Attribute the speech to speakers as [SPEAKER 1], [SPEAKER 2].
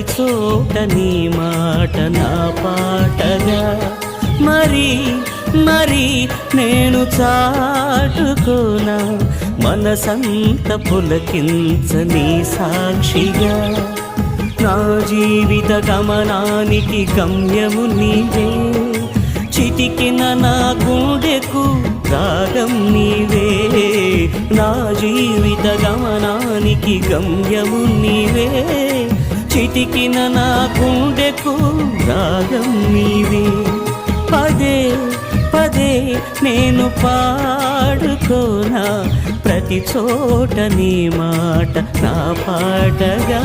[SPEAKER 1] ప్రతి చోట నీ మాట నా పాటగా మరి మరి నేను చాటుకోనా మనసంత పులకించని సాక్షిగా నా జీవిత గమనానికి గమ్యము నీవే చిటికిన నా గుండెకు రాగం నీవే నా జీవిత గమనానికి గమ్యము నీవే చిటికిన నా గుండెకు రాగం నీవే పదే పదే నేను పాడుకోనా ప్రతి చోట నీ మాట నా పాటగా